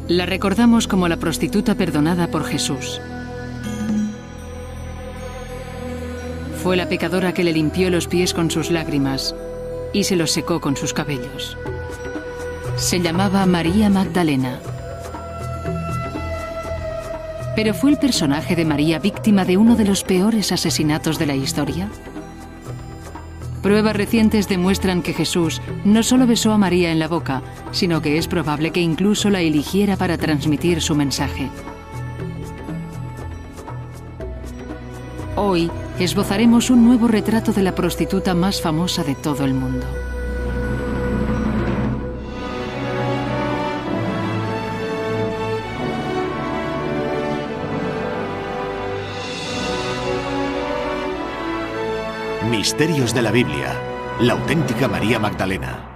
La recordamos como la prostituta perdonada por Jesús. Fue la pecadora que le limpió los pies con sus lágrimas y se los secó con sus cabellos. Se llamaba María Magdalena. ¿Pero fue el personaje de María víctima de uno de los peores asesinatos de la historia? Pruebas recientes demuestran que Jesús no solo besó a María en la boca, sino que es probable que incluso la eligiera para transmitir su mensaje. Hoy esbozaremos un nuevo retrato de la prostituta más famosa de todo el mundo. Misterios de la Biblia. La auténtica María Magdalena.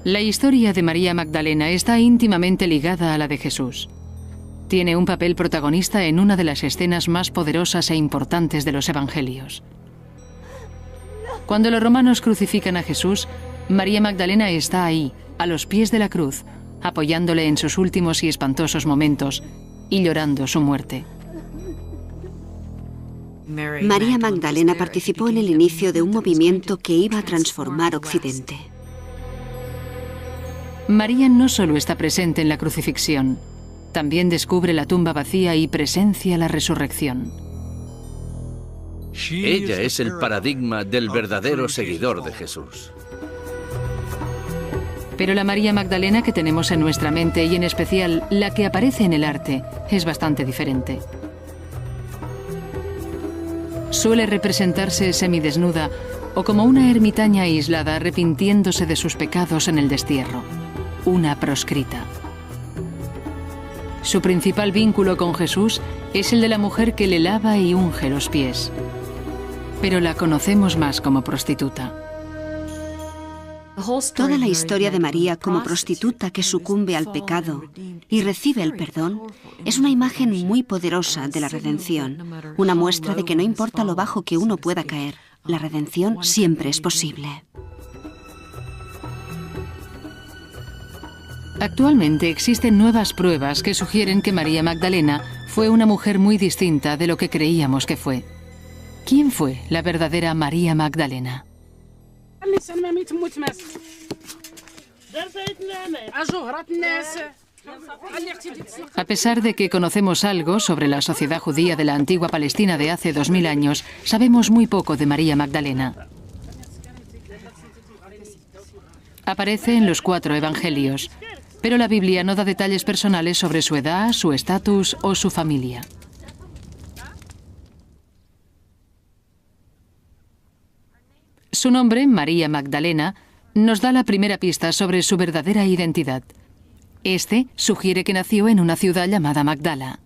La historia de María Magdalena está íntimamente ligada a la de Jesús. Tiene un papel protagonista en una de las escenas más poderosas e importantes de los Evangelios. Cuando los romanos crucifican a Jesús, María Magdalena está ahí, a los pies de la cruz, apoyándole en sus últimos y espantosos momentos y llorando su muerte. María Magdalena participó en el inicio de un movimiento que iba a transformar Occidente. María no solo está presente en la crucifixión, también descubre la tumba vacía y presencia la resurrección. Ella es el paradigma del verdadero seguidor de Jesús. Pero la María Magdalena que tenemos en nuestra mente, y en especial la que aparece en el arte, es bastante diferente. Suele representarse semidesnuda o como una ermitaña aislada arrepintiéndose de sus pecados en el destierro, una proscrita. Su principal vínculo con Jesús es el de la mujer que le lava y unge los pies. Pero la conocemos más como prostituta. Toda la historia de María como prostituta que sucumbe al pecado y recibe el perdón es una imagen muy poderosa de la redención, una muestra de que no importa lo bajo que uno pueda caer, la redención siempre es posible. Actualmente existen nuevas pruebas que sugieren que María Magdalena fue una mujer muy distinta de lo que creíamos que fue. ¿Quién fue la verdadera María Magdalena? A pesar de que conocemos algo sobre la sociedad judía de la antigua Palestina de hace 2000 años, sabemos muy poco de María Magdalena. Aparece en los 4 evangelios, pero la Biblia no da detalles personales sobre su edad, su estatus o su familia. Su nombre, María Magdalena, nos da la primera pista sobre su verdadera identidad. Este sugiere que nació en una ciudad llamada Magdala.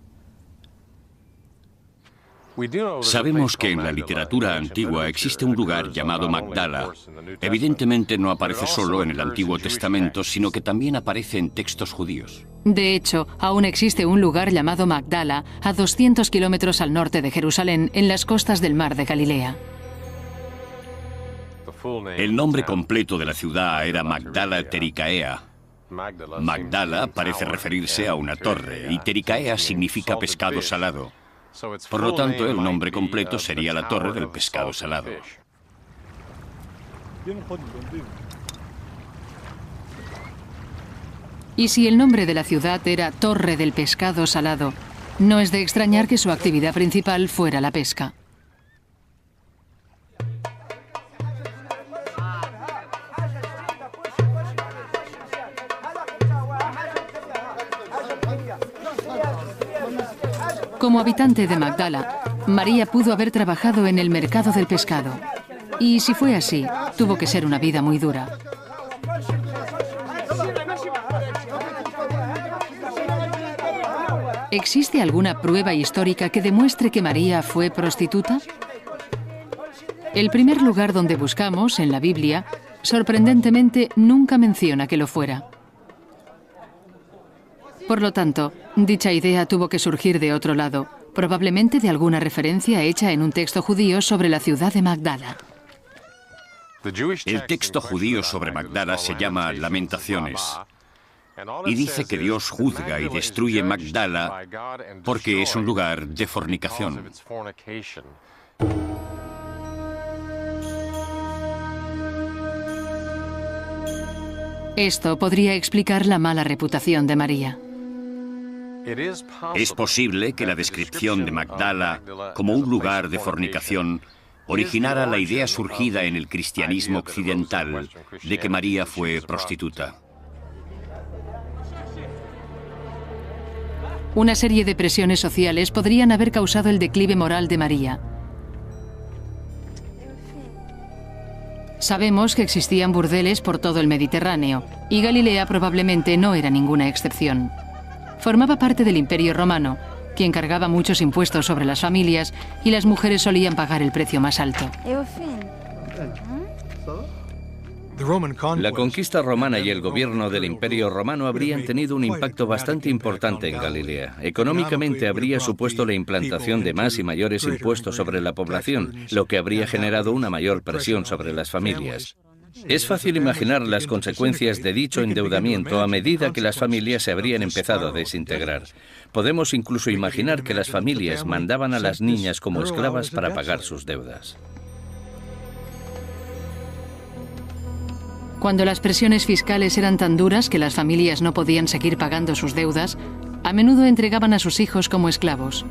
Sabemos que en la literatura antigua existe un lugar llamado Magdala. Evidentemente no aparece solo en el Antiguo Testamento, sino que también aparece en textos judíos. De hecho, aún existe un lugar llamado Magdala a 200 kilómetros al norte de Jerusalén, en las costas del mar de Galilea. El nombre completo de la ciudad era Magdala Tericaea. Magdala parece referirse a una torre y Tericaea significa pescado salado. Por lo tanto, el nombre completo sería la Torre del Pescado Salado. Y si el nombre de la ciudad era Torre del Pescado Salado, no es de extrañar que su actividad principal fuera la pesca. Como habitante de Magdala, María pudo haber trabajado en el mercado del pescado. Y si fue así, tuvo que ser una vida muy dura. ¿Existe alguna prueba histórica que demuestre que María fue prostituta? El primer lugar donde buscamos, en la Biblia, sorprendentemente nunca menciona que lo fuera. Por lo tanto, dicha idea tuvo que surgir de otro lado, probablemente de alguna referencia hecha en un texto judío sobre la ciudad de Magdala. El texto judío sobre Magdala se llama Lamentaciones y dice que Dios juzga y destruye Magdala porque es un lugar de fornicación. Esto podría explicar la mala reputación de María. Es posible que la descripción de Magdala como un lugar de fornicación originara la idea surgida en el cristianismo occidental de que María fue prostituta. Una serie de presiones sociales podrían haber causado el declive moral de María. Sabemos que existían burdeles por todo el Mediterráneo, y Galilea probablemente no era ninguna excepción. Formaba parte del Imperio Romano, quien cargaba muchos impuestos sobre las familias, y las mujeres solían pagar el precio más alto. La conquista romana y el gobierno del Imperio Romano habrían tenido un impacto bastante importante en Galilea. Económicamente habría supuesto la implantación de más y mayores impuestos sobre la población, lo que habría generado una mayor presión sobre las familias. Es fácil imaginar las consecuencias de dicho endeudamiento a medida que las familias se habrían empezado a desintegrar. Podemos incluso imaginar que las familias mandaban a las niñas como esclavas para pagar sus deudas. Cuando las presiones fiscales eran tan duras que las familias no podían seguir pagando sus deudas, a menudo entregaban a sus hijos como esclavos.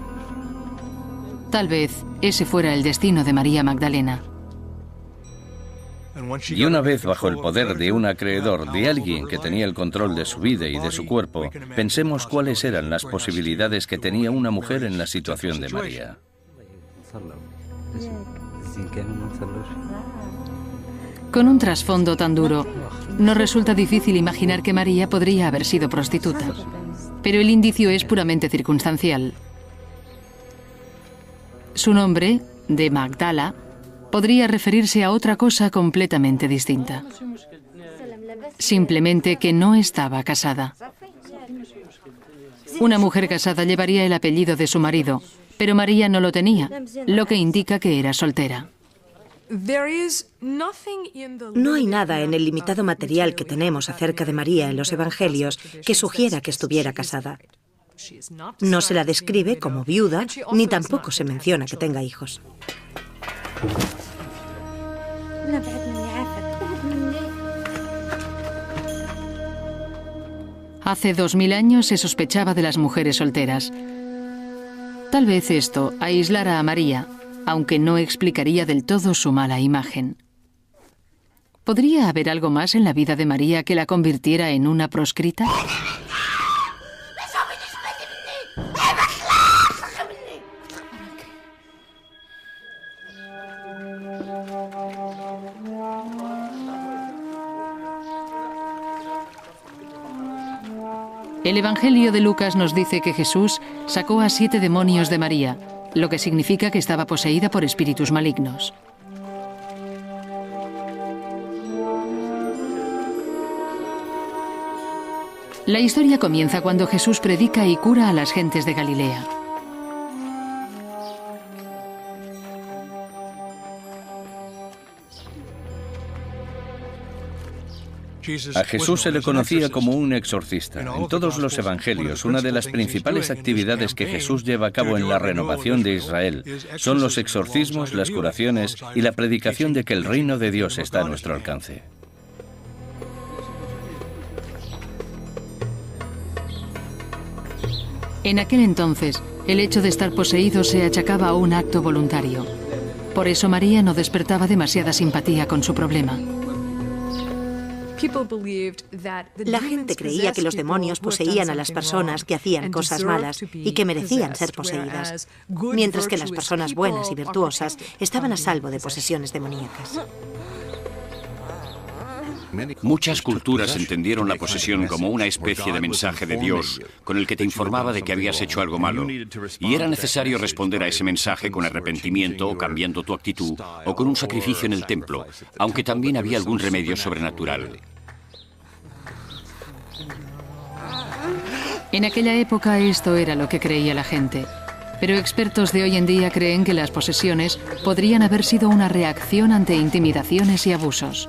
Tal vez ese fuera el destino de María Magdalena. Y una vez bajo el poder de un acreedor, de alguien que tenía el control de su vida y de su cuerpo, pensemos cuáles eran las posibilidades que tenía una mujer en la situación de María. Con un trasfondo tan duro, nos resulta difícil imaginar que María podría haber sido prostituta. Pero el indicio es puramente circunstancial. Su nombre, de Magdala, podría referirse a otra cosa completamente distinta. Simplemente que no estaba casada. Una mujer casada llevaría el apellido de su marido, pero María no lo tenía, lo que indica que era soltera. No hay nada en el limitado material que tenemos acerca de María en los Evangelios que sugiera que estuviera casada. No se la describe como viuda, ni tampoco se menciona que tenga hijos. Hace 2000 años se sospechaba de las mujeres solteras. Tal vez esto aislara a María, aunque no explicaría del todo su mala imagen. ¿Podría haber algo más en la vida de María que la convirtiera en una proscrita? El Evangelio de Lucas nos dice que Jesús sacó a 7 demonios de María, lo que significa que estaba poseída por espíritus malignos. La historia comienza cuando Jesús predica y cura a las gentes de Galilea. A Jesús se le conocía como un exorcista. En todos los evangelios, una de las principales actividades que Jesús lleva a cabo en la renovación de Israel son los exorcismos, las curaciones y la predicación de que el reino de Dios está a nuestro alcance. En aquel entonces, el hecho de estar poseído se achacaba a un acto voluntario. Por eso María no despertaba demasiada simpatía con su problema. La gente creía que los demonios poseían a las personas que hacían cosas malas y que merecían ser poseídas, mientras que las personas buenas y virtuosas estaban a salvo de posesiones demoníacas. Muchas culturas entendieron la posesión como una especie de mensaje de Dios con el que te informaba de que habías hecho algo malo, y era necesario responder a ese mensaje con arrepentimiento o cambiando tu actitud o con un sacrificio en el templo, aunque también había algún remedio sobrenatural. En aquella época esto era lo que creía la gente. Pero expertos de hoy en día creen que las posesiones podrían haber sido una reacción ante intimidaciones y abusos.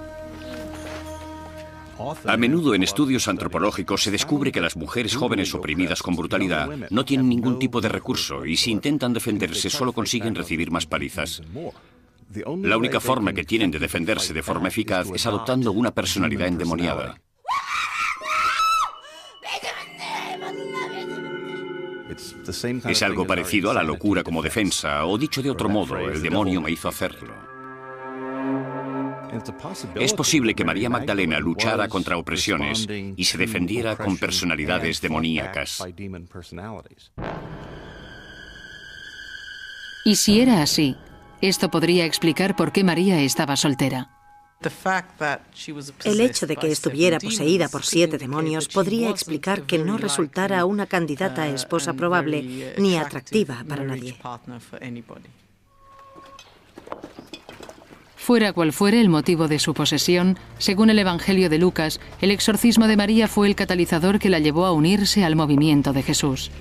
A menudo en estudios antropológicos se descubre que las mujeres jóvenes oprimidas con brutalidad no tienen ningún tipo de recurso y si intentan defenderse solo consiguen recibir más palizas. La única forma que tienen de defenderse de forma eficaz es adoptando una personalidad endemoniada. Es algo parecido a la locura como defensa, o dicho de otro modo, el demonio me hizo hacerlo. Es posible que María Magdalena luchara contra opresiones y se defendiera con personalidades demoníacas. Y si era así, esto podría explicar por qué María estaba soltera. El hecho de que estuviera poseída por 7 demonios podría explicar que no resultara una candidata a esposa probable ni atractiva para nadie. Fuera cual fuere el motivo de su posesión, según el Evangelio de Lucas, el exorcismo de María fue el catalizador que la llevó a unirse al movimiento de Jesús.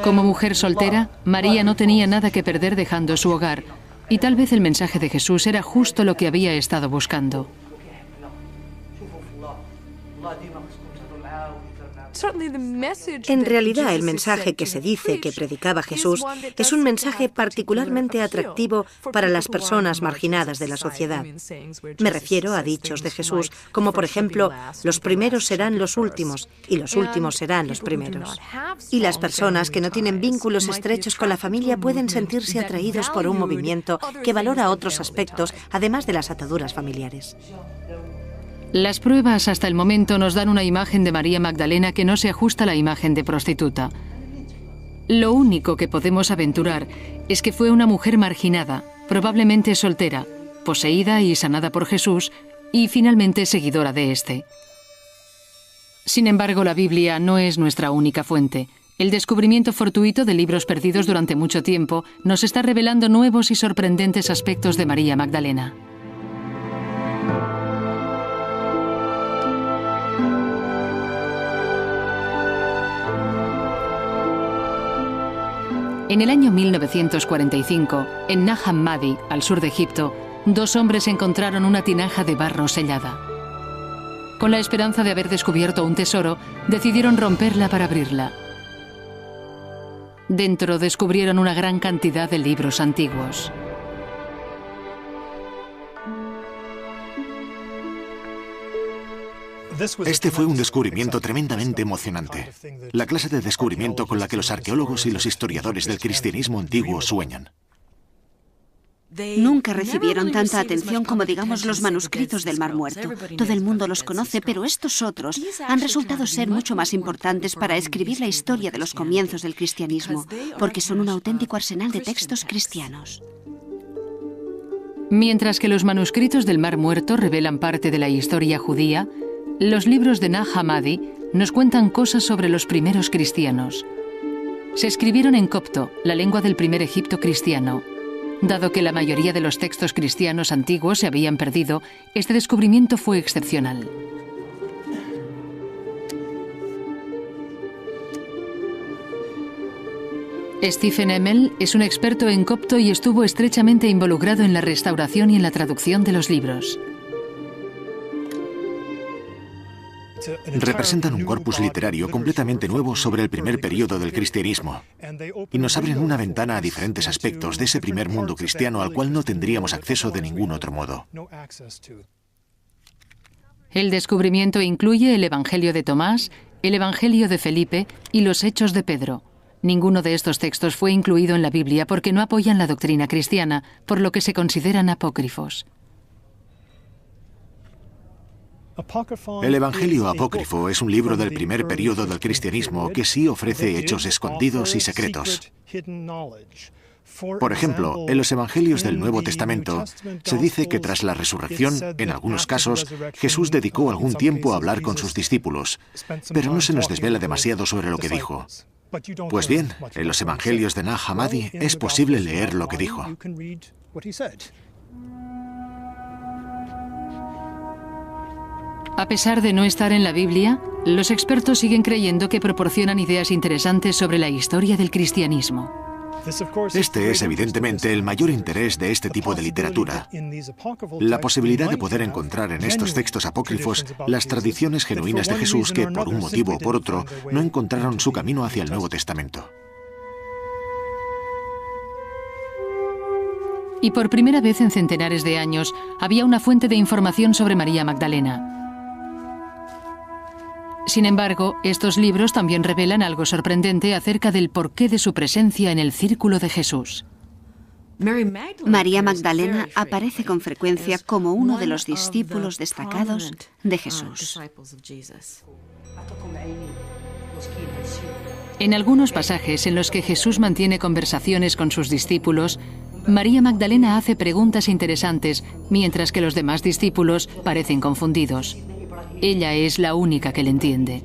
Como mujer soltera, María no tenía nada que perder dejando su hogar, y tal vez el mensaje de Jesús era justo lo que había estado buscando. En realidad, el mensaje que se dice que predicaba Jesús es un mensaje particularmente atractivo para las personas marginadas de la sociedad. Me refiero a dichos de Jesús, como por ejemplo, los primeros serán los últimos y los últimos serán los primeros. Y las personas que no tienen vínculos estrechos con la familia pueden sentirse atraídos por un movimiento que valora otros aspectos, además de las ataduras familiares. Las pruebas hasta el momento nos dan una imagen de María Magdalena que no se ajusta a la imagen de prostituta. Lo único que podemos aventurar es que fue una mujer marginada, probablemente soltera, poseída y sanada por Jesús y finalmente seguidora de éste. Sin embargo, la Biblia no es nuestra única fuente. El descubrimiento fortuito de libros perdidos durante mucho tiempo nos está revelando nuevos y sorprendentes aspectos de María Magdalena. En el año 1945, en Nag Hammadi, al sur de Egipto, 2 hombres encontraron una tinaja de barro sellada. Con la esperanza de haber descubierto un tesoro, decidieron romperla para abrirla. Dentro descubrieron una gran cantidad de libros antiguos. Este fue un descubrimiento tremendamente emocionante. La clase de descubrimiento con la que los arqueólogos y los historiadores del cristianismo antiguo sueñan. Nunca recibieron tanta atención como, digamos, los manuscritos del Mar Muerto. Todo el mundo los conoce, pero estos otros han resultado ser mucho más importantes para escribir la historia de los comienzos del cristianismo, porque son un auténtico arsenal de textos cristianos. Mientras que los manuscritos del Mar Muerto revelan parte de la historia judía, los libros de Nag Hammadi nos cuentan cosas sobre los primeros cristianos. Se escribieron en copto, la lengua del primer Egipto cristiano. Dado que la mayoría de los textos cristianos antiguos se habían perdido, este descubrimiento fue excepcional. Stephen Emmel es un experto en copto y estuvo estrechamente involucrado en la restauración y en la traducción de los libros. Representan un corpus literario completamente nuevo sobre el primer período del cristianismo y nos abren una ventana a diferentes aspectos de ese primer mundo cristiano al cual no tendríamos acceso de ningún otro modo. El descubrimiento incluye el Evangelio de Tomás, el Evangelio de Felipe y los Hechos de Pedro. Ninguno de estos textos fue incluido en la Biblia porque no apoyan la doctrina cristiana, por lo que se consideran apócrifos. El Evangelio apócrifo es un libro del primer período del cristianismo que sí ofrece hechos escondidos y secretos. Por ejemplo, en los Evangelios del Nuevo Testamento se dice que tras la resurrección, en algunos casos, Jesús dedicó algún tiempo a hablar con sus discípulos, pero no se nos desvela demasiado sobre lo que dijo. Pues bien, en los Evangelios de Nag Hammadi es posible leer lo que dijo. A pesar de no estar en la Biblia, los expertos siguen creyendo que proporcionan ideas interesantes sobre la historia del cristianismo. Este es evidentemente el mayor interés de este tipo de literatura. La posibilidad de poder encontrar en estos textos apócrifos las tradiciones genuinas de Jesús que, por un motivo o por otro, no encontraron su camino hacia el Nuevo Testamento. Y por primera vez en centenares de años, había una fuente de información sobre María Magdalena. Sin embargo, estos libros también revelan algo sorprendente acerca del porqué de su presencia en el círculo de Jesús. María Magdalena aparece con frecuencia como uno de los discípulos destacados de Jesús. En algunos pasajes en los que Jesús mantiene conversaciones con sus discípulos, María Magdalena hace preguntas interesantes, mientras que los demás discípulos parecen confundidos. Ella es la única que le entiende.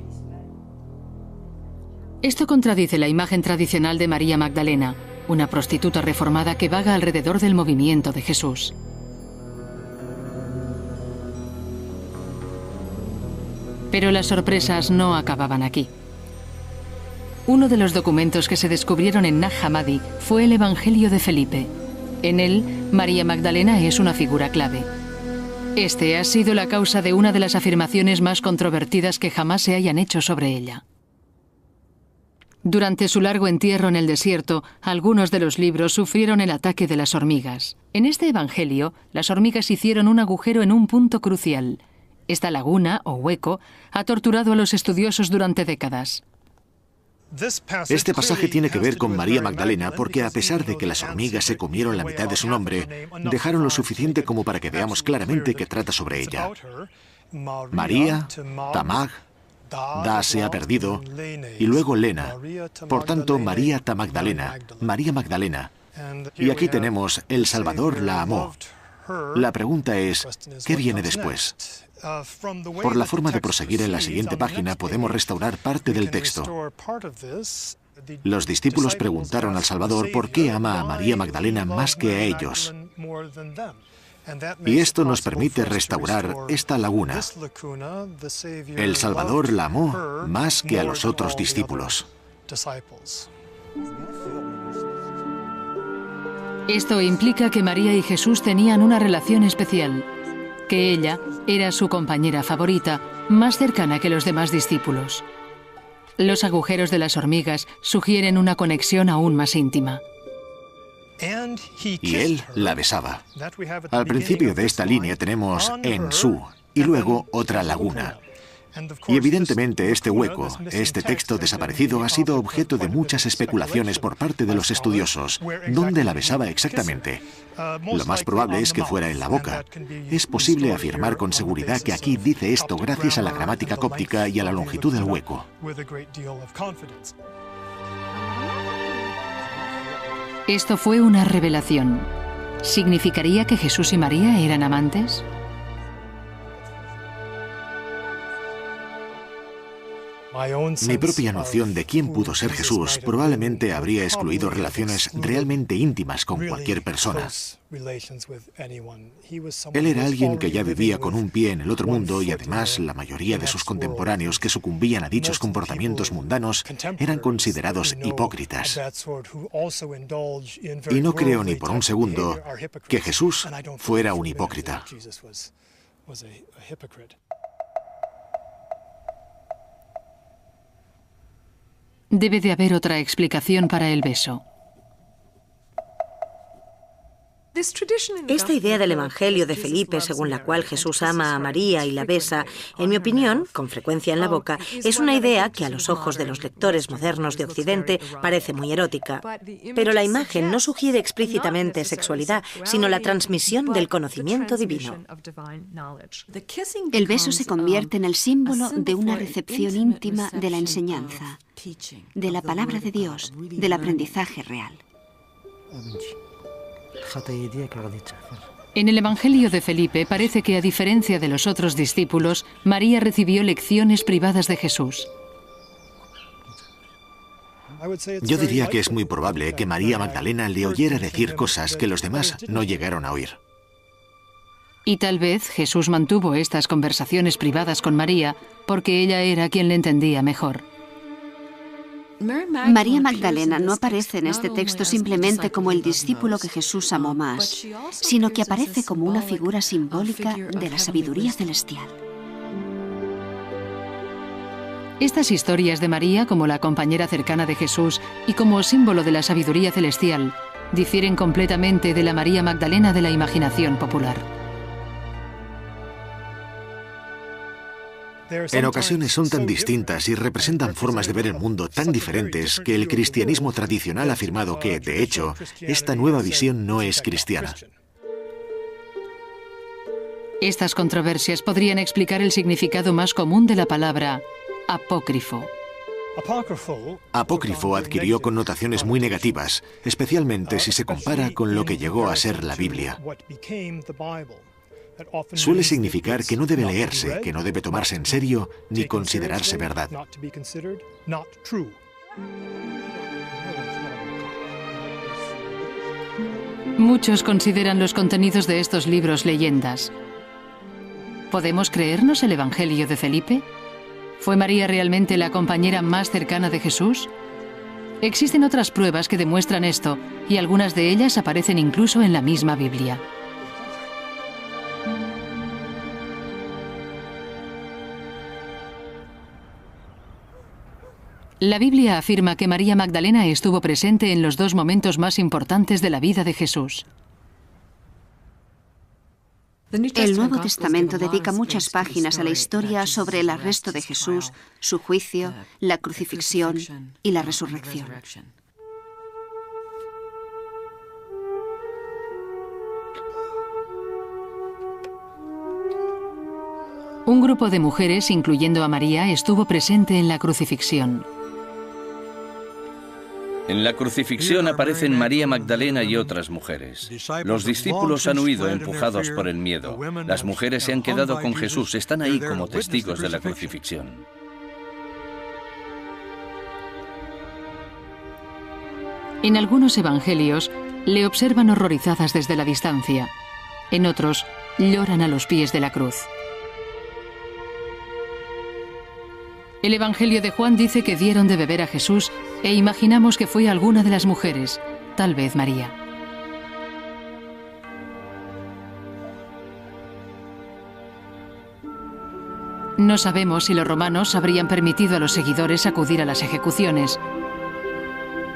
Esto contradice la imagen tradicional de María Magdalena, una prostituta reformada que vaga alrededor del movimiento de Jesús. Pero las sorpresas no acababan aquí. Uno de los documentos que se descubrieron en Nag Hammadi fue el Evangelio de Felipe. En él, María Magdalena es una figura clave. Este ha sido la causa de una de las afirmaciones más controvertidas que jamás se hayan hecho sobre ella. Durante su largo entierro en el desierto, algunos de los libros sufrieron el ataque de las hormigas. En este evangelio, las hormigas hicieron un agujero en un punto crucial. Esta laguna, o hueco, ha torturado a los estudiosos durante décadas. Este pasaje tiene que ver con María Magdalena porque, a pesar de que las hormigas se comieron la mitad de su nombre, dejaron lo suficiente como para que veamos claramente que trata sobre ella. María, Tamag, Da se ha perdido, y luego Lena. Por tanto, María Magdalena, María Magdalena. Y aquí tenemos, el Salvador la amó. La pregunta es, ¿qué viene después? Por la forma de proseguir en la siguiente página podemos restaurar parte del texto. Los discípulos preguntaron al Salvador por qué ama a María Magdalena más que a ellos. Y esto nos permite restaurar esta laguna. El Salvador la amó más que a los otros discípulos. Esto implica que María y Jesús tenían una relación especial, que ella era su compañera favorita, más cercana que los demás discípulos. Los agujeros de las hormigas sugieren una conexión aún más íntima. Y él la besaba. Al principio de esta línea tenemos en su, y luego otra laguna. Y evidentemente este hueco, este texto desaparecido, ha sido objeto de muchas especulaciones por parte de los estudiosos. ¿Dónde la besaba exactamente? Lo más probable es que fuera en la boca. Es posible afirmar con seguridad que aquí dice esto gracias a la gramática cóptica y a la longitud del hueco. Esto fue una revelación. ¿Significaría que Jesús y María eran amantes? Mi propia noción de quién pudo ser Jesús probablemente habría excluido relaciones realmente íntimas con cualquier persona. Él era alguien que ya vivía con un pie en el otro mundo y además la mayoría de sus contemporáneos que sucumbían a dichos comportamientos mundanos eran considerados hipócritas. Y no creo ni por un segundo que Jesús fuera un hipócrita. Debe de haber otra explicación para el beso. Esta idea del Evangelio de Felipe, según la cual Jesús ama a María y la besa, en mi opinión, con frecuencia en la boca, es una idea que a los ojos de los lectores modernos de Occidente parece muy erótica. Pero la imagen no sugiere explícitamente sexualidad, sino la transmisión del conocimiento divino. El beso se convierte en el símbolo de una recepción íntima de la enseñanza, de la palabra de Dios, del aprendizaje real. En el Evangelio de Felipe parece que, a diferencia de los otros discípulos, María recibió lecciones privadas de Jesús. Yo diría que es muy probable que María Magdalena le oyera decir cosas que los demás no llegaron a oír. Y tal vez Jesús mantuvo estas conversaciones privadas con María porque ella era quien le entendía mejor. María Magdalena no aparece en este texto simplemente como el discípulo que Jesús amó más, sino que aparece como una figura simbólica de la sabiduría celestial. Estas historias de María como la compañera cercana de Jesús y como símbolo de la sabiduría celestial difieren completamente de la María Magdalena de la imaginación popular. En ocasiones son tan distintas y representan formas de ver el mundo tan diferentes que el cristianismo tradicional ha afirmado que, de hecho, esta nueva visión no es cristiana. Estas controversias podrían explicar el significado más común de la palabra apócrifo. Apócrifo adquirió connotaciones muy negativas, especialmente si se compara con lo que llegó a ser la Biblia. Suele significar que no debe leerse, que no debe tomarse en serio ni considerarse verdad. Muchos consideran los contenidos de estos libros leyendas. ¿Podemos creernos el Evangelio de Felipe? ¿Fue María realmente la compañera más cercana de Jesús? Existen otras pruebas que demuestran esto, y algunas de ellas aparecen incluso en la misma Biblia. La Biblia afirma que María Magdalena estuvo presente en los dos momentos más importantes de la vida de Jesús. El Nuevo Testamento dedica muchas páginas a la historia sobre el arresto de Jesús, su juicio, la crucifixión y la resurrección. Un grupo de mujeres, incluyendo a María, estuvo presente en la crucifixión. En la crucifixión aparecen María Magdalena y otras mujeres. Los discípulos han huido empujados por el miedo. Las mujeres se han quedado con Jesús, están ahí como testigos de la crucifixión. En algunos evangelios le observan horrorizadas desde la distancia. En otros, lloran a los pies de la cruz. El Evangelio de Juan dice que dieron de beber a Jesús e imaginamos que fue alguna de las mujeres, tal vez María. No sabemos si los romanos habrían permitido a los seguidores acudir a las ejecuciones,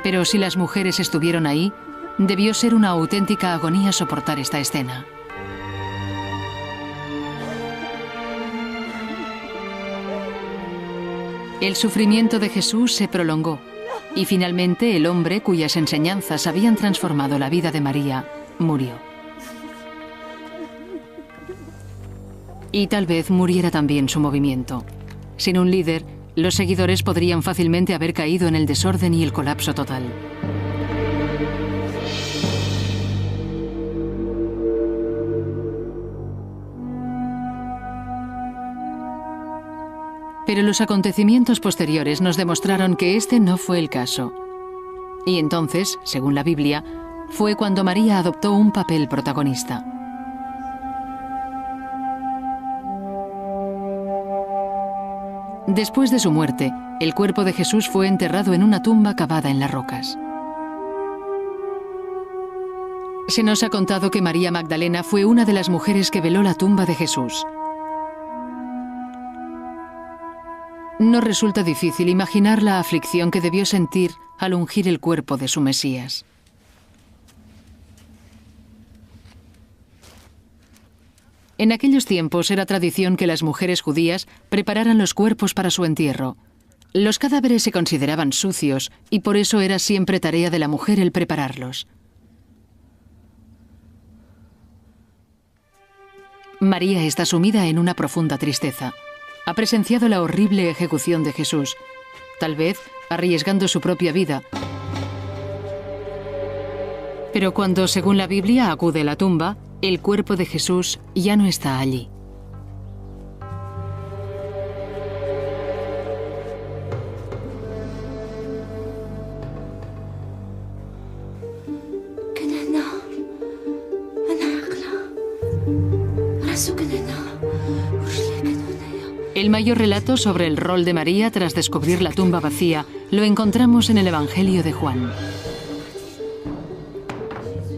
pero si las mujeres estuvieron ahí, debió ser una auténtica agonía soportar esta escena. El sufrimiento de Jesús se prolongó y finalmente el hombre cuyas enseñanzas habían transformado la vida de María murió. Y tal vez muriera también su movimiento. Sin un líder, los seguidores podrían fácilmente haber caído en el desorden y el colapso total. Pero los acontecimientos posteriores nos demostraron que este no fue el caso. Y entonces, según la Biblia, fue cuando María adoptó un papel protagonista. Después de su muerte, el cuerpo de Jesús fue enterrado en una tumba cavada en las rocas. Se nos ha contado que María Magdalena fue una de las mujeres que veló la tumba de Jesús. No resulta difícil imaginar la aflicción que debió sentir al ungir el cuerpo de su Mesías. En aquellos tiempos era tradición que las mujeres judías prepararan los cuerpos para su entierro. Los cadáveres se consideraban sucios y por eso era siempre tarea de la mujer el prepararlos. María está sumida en una profunda tristeza. Ha presenciado la horrible ejecución de Jesús, tal vez arriesgando su propia vida. Pero cuando, según la Biblia, acude a la tumba, el cuerpo de Jesús ya no está allí. El mayor relato sobre el rol de María tras descubrir la tumba vacía lo encontramos en el Evangelio de Juan.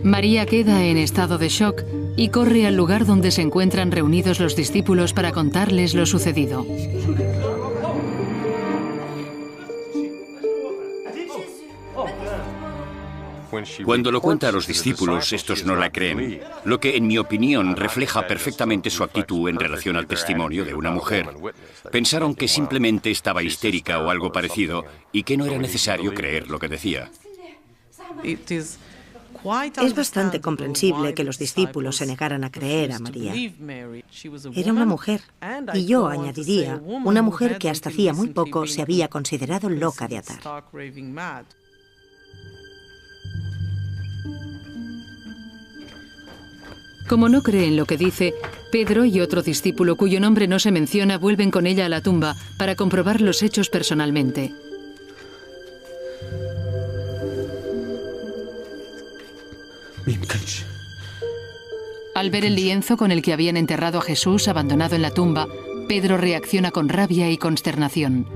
María queda en estado de shock y corre al lugar donde se encuentran reunidos los discípulos para contarles lo sucedido. Cuando lo cuenta a los discípulos, estos no la creen, lo que en mi opinión refleja perfectamente su actitud en relación al testimonio de una mujer. Pensaron que simplemente estaba histérica o algo parecido y que no era necesario creer lo que decía. Es bastante comprensible que los discípulos se negaran a creer a María. Era una mujer, y yo añadiría, una mujer que hasta hacía muy poco se había considerado loca de atar. Como no cree en lo que dice, Pedro y otro discípulo cuyo nombre no se menciona vuelven con ella a la tumba para comprobar los hechos personalmente. Al ver el lienzo con el que habían enterrado a Jesús abandonado en la tumba, Pedro reacciona con rabia y consternación.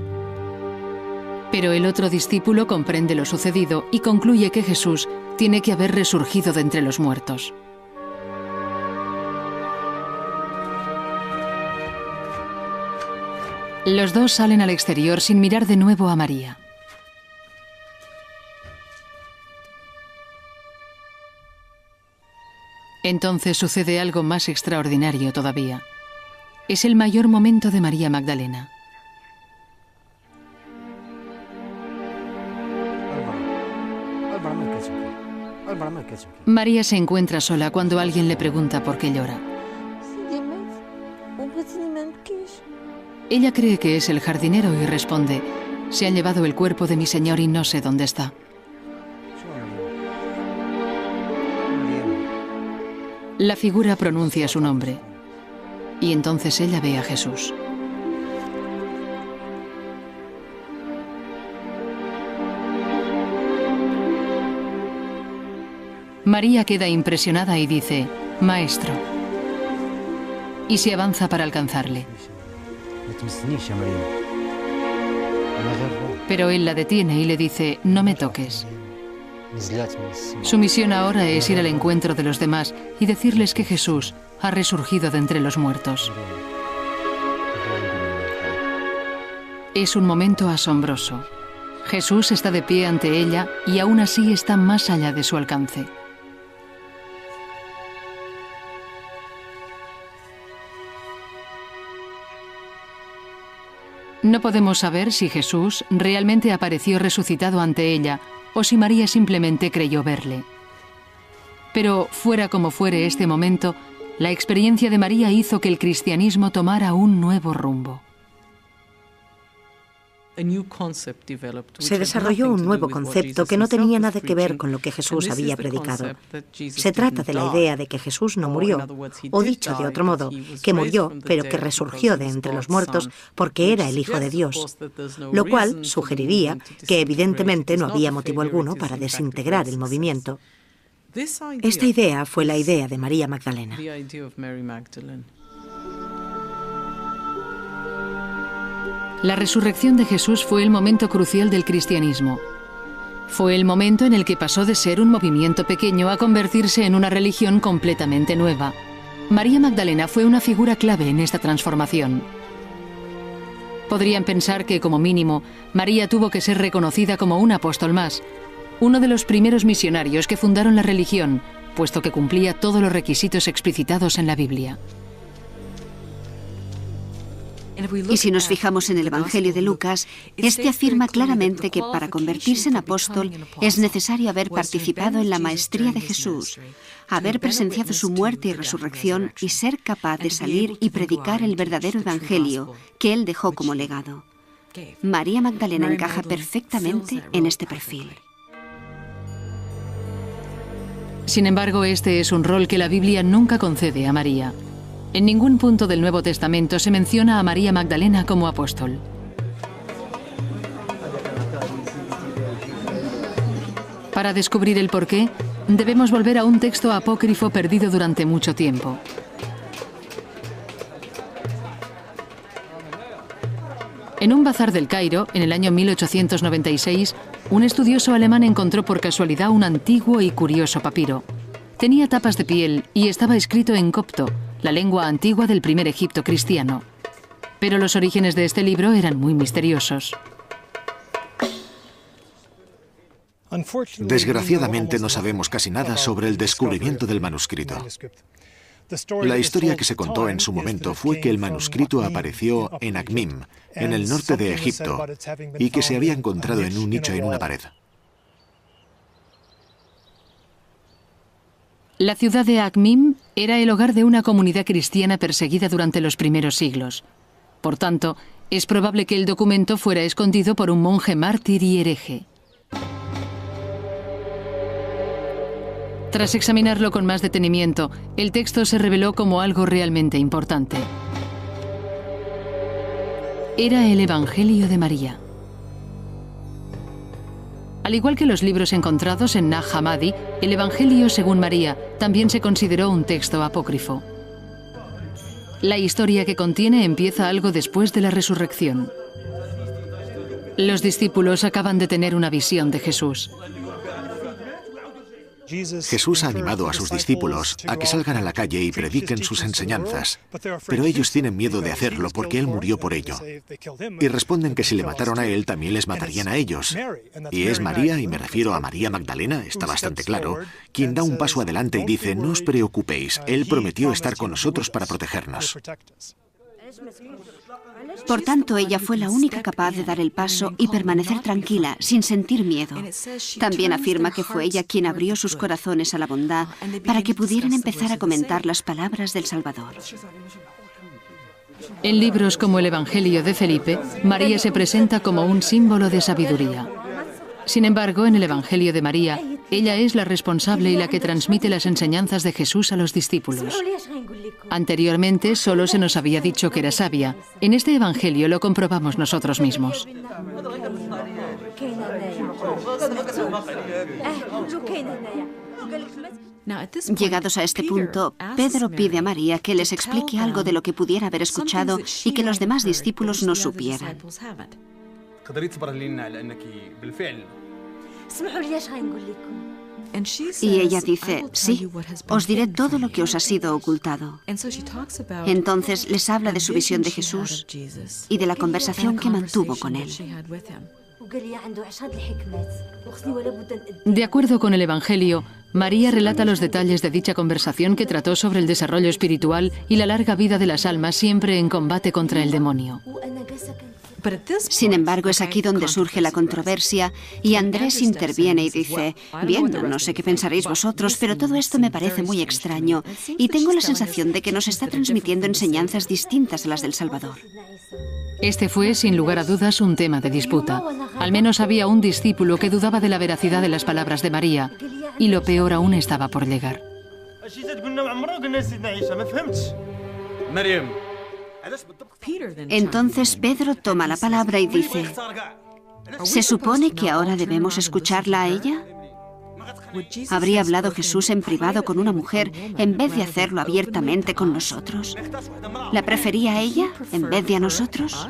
Pero el otro discípulo comprende lo sucedido y concluye que Jesús tiene que haber resurgido de entre los muertos. Los dos salen al exterior sin mirar de nuevo a María. Entonces sucede algo más extraordinario todavía. Es el mayor momento de María Magdalena. María se encuentra sola cuando alguien le pregunta por qué llora. Ella cree que es el jardinero y responde: se han llevado el cuerpo de mi señor y no sé dónde está. La figura pronuncia su nombre y entonces ella ve a Jesús. María queda impresionada y dice: Maestro, y se avanza para alcanzarle. Pero él la detiene y le dice: no me toques. Su misión ahora es ir al encuentro de los demás y decirles que Jesús ha resurgido de entre los muertos. Es un momento asombroso. Jesús está de pie ante ella y aún así está más allá de su alcance. No podemos saber si Jesús realmente apareció resucitado ante ella o si María simplemente creyó verle. Pero fuera como fuere este momento, la experiencia de María hizo que el cristianismo tomara un nuevo rumbo. Se desarrolló un nuevo concepto que no tenía nada que ver con lo que Jesús había predicado. Se trata de la idea de que Jesús no murió, o dicho de otro modo, que murió, pero que resurgió de entre los muertos porque era el Hijo de Dios, lo cual sugeriría que evidentemente no había motivo alguno para desintegrar el movimiento. Esta idea fue la idea de María Magdalena. La resurrección de Jesús fue el momento crucial del cristianismo. Fue el momento en el que pasó de ser un movimiento pequeño a convertirse en una religión completamente nueva. María Magdalena fue una figura clave en esta transformación. Podrían pensar que, como mínimo, María tuvo que ser reconocida como un apóstol más, uno de los primeros misionarios que fundaron la religión, puesto que cumplía todos los requisitos explicitados en la Biblia. Y si nos fijamos en el Evangelio de Lucas, este afirma claramente que para convertirse en apóstol es necesario haber participado en la maestría de Jesús, haber presenciado su muerte y resurrección y ser capaz de salir y predicar el verdadero Evangelio que él dejó como legado. María Magdalena encaja perfectamente en este perfil. Sin embargo, este es un rol que la Biblia nunca concede a María. En ningún punto del Nuevo Testamento se menciona a María Magdalena como apóstol. Para descubrir el porqué, debemos volver a un texto apócrifo perdido durante mucho tiempo. En un bazar del Cairo, en el año 1896, un estudioso alemán encontró por casualidad un antiguo y curioso papiro. Tenía tapas de piel y estaba escrito en copto, la lengua antigua del primer Egipto cristiano. Pero los orígenes de este libro eran muy misteriosos. Desgraciadamente no sabemos casi nada sobre el descubrimiento del manuscrito. La historia que se contó en su momento fue que el manuscrito apareció en Akhmim, en el norte de Egipto, y que se había encontrado en un nicho en una pared. La ciudad de Akhmim era el hogar de una comunidad cristiana perseguida durante los primeros siglos. Por tanto, es probable que el documento fuera escondido por un monje mártir y hereje. Tras examinarlo con más detenimiento, el texto se reveló como algo realmente importante. Era el Evangelio de María. Al igual que los libros encontrados en Nag Hammadi, el Evangelio según María también se consideró un texto apócrifo. La historia que contiene empieza algo después de la resurrección. Los discípulos acaban de tener una visión de Jesús. Jesús ha animado a sus discípulos a que salgan a la calle y prediquen sus enseñanzas, pero ellos tienen miedo de hacerlo porque Él murió por ello. Y responden que si le mataron a Él, también les matarían a ellos. Y es María, y me refiero a María Magdalena, está bastante claro, quien da un paso adelante y dice: no os preocupéis, Él prometió estar con nosotros para protegernos. Por tanto, ella fue la única capaz de dar el paso y permanecer tranquila, sin sentir miedo. También afirma que fue ella quien abrió sus corazones a la bondad para que pudieran empezar a comentar las palabras del Salvador. En libros como el Evangelio de Felipe, María se presenta como un símbolo de sabiduría. Sin embargo, en el Evangelio de María, ella es la responsable y la que transmite las enseñanzas de Jesús a los discípulos. Anteriormente solo se nos había dicho que era sabia. En este Evangelio lo comprobamos nosotros mismos. Llegados a este punto, Pedro pide a María que les explique algo de lo que pudiera haber escuchado y que los demás discípulos no supieran. Y ella dice: sí, os diré todo lo que os ha sido ocultado. Entonces les habla de su visión de Jesús y de la conversación que mantuvo con él. De acuerdo con el Evangelio, María relata los detalles de dicha conversación que trató sobre el desarrollo espiritual y la larga vida de las almas siempre en combate contra el demonio. Sin embargo, es aquí donde surge la controversia y Andrés interviene y dice: bien, no sé qué pensaréis vosotros, pero todo esto me parece muy extraño y tengo la sensación de que nos está transmitiendo enseñanzas distintas a las del Salvador. Este fue, sin lugar a dudas, un tema de disputa. Al menos había un discípulo que dudaba de la veracidad de las palabras de María, y lo peor aún estaba por llegar. Entonces Pedro toma la palabra y dice: ¿se supone que ahora debemos escucharla a ella? ¿Habría hablado Jesús en privado con una mujer en vez de hacerlo abiertamente con nosotros? ¿La prefería a ella en vez de a nosotros?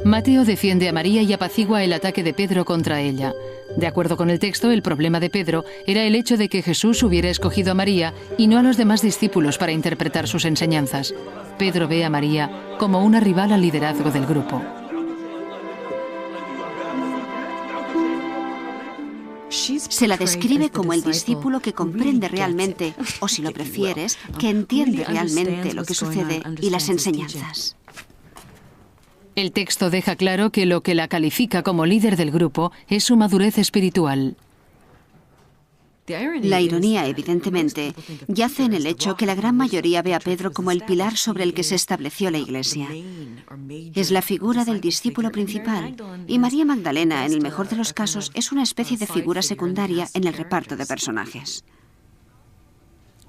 Mateo defiende a María y apacigua el ataque de Pedro contra ella. De acuerdo con el texto, el problema de Pedro era el hecho de que Jesús hubiera escogido a María y no a los demás discípulos para interpretar sus enseñanzas. Pedro ve a María como una rival al liderazgo del grupo. Se la describe como el discípulo que comprende realmente, o si lo prefieres, que entiende realmente lo que sucede y las enseñanzas. El texto deja claro que lo que la califica como líder del grupo es su madurez espiritual. La ironía, evidentemente, yace en el hecho que la gran mayoría ve a Pedro como el pilar sobre el que se estableció la Iglesia. Es la figura del discípulo principal, y María Magdalena, en el mejor de los casos, es una especie de figura secundaria en el reparto de personajes.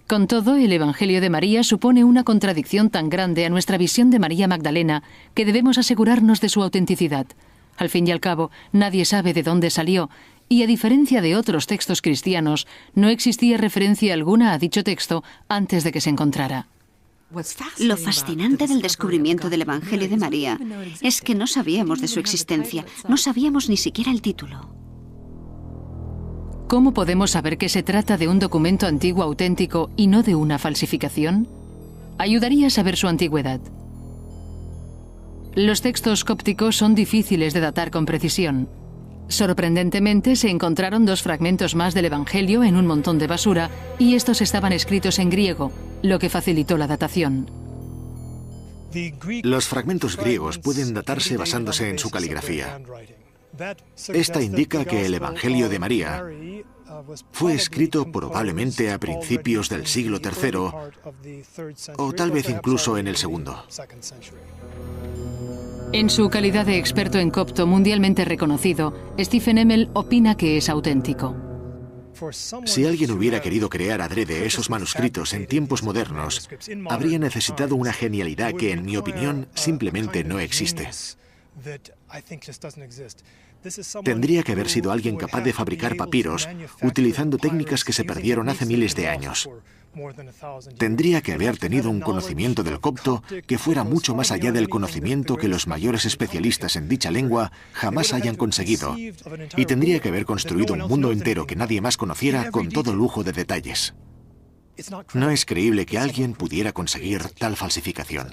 Con todo, el Evangelio de María supone una contradicción tan grande a nuestra visión de María Magdalena que debemos asegurarnos de su autenticidad. Al fin y al cabo, nadie sabe de dónde salió, y a diferencia de otros textos cristianos, no existía referencia alguna a dicho texto antes de que se encontrara. Lo fascinante del descubrimiento del Evangelio de María es que no sabíamos de su existencia, no sabíamos ni siquiera el título. ¿Cómo podemos saber que se trata de un documento antiguo auténtico y no de una falsificación? Ayudaría a saber su antigüedad. Los textos cópticos son difíciles de datar con precisión. Sorprendentemente, se encontraron 2 fragmentos más del Evangelio en un montón de basura y estos estaban escritos en griego, lo que facilitó la datación. Los fragmentos griegos pueden datarse basándose en su caligrafía. Esta indica que el Evangelio de María fue escrito probablemente a principios del siglo III o tal vez incluso en el segundo. En su calidad de experto en copto mundialmente reconocido, Stephen Emmel opina que es auténtico. Si alguien hubiera querido crear adrede esos manuscritos en tiempos modernos, habría necesitado una genialidad que, en mi opinión, simplemente no existe. Tendría que haber sido alguien capaz de fabricar papiros utilizando técnicas que se perdieron hace miles de años. Tendría que haber tenido un conocimiento del copto que fuera mucho más allá del conocimiento que los mayores especialistas en dicha lengua jamás hayan conseguido. Y tendría que haber construido un mundo entero que nadie más conociera con todo lujo de detalles. No es creíble que alguien pudiera conseguir tal falsificación.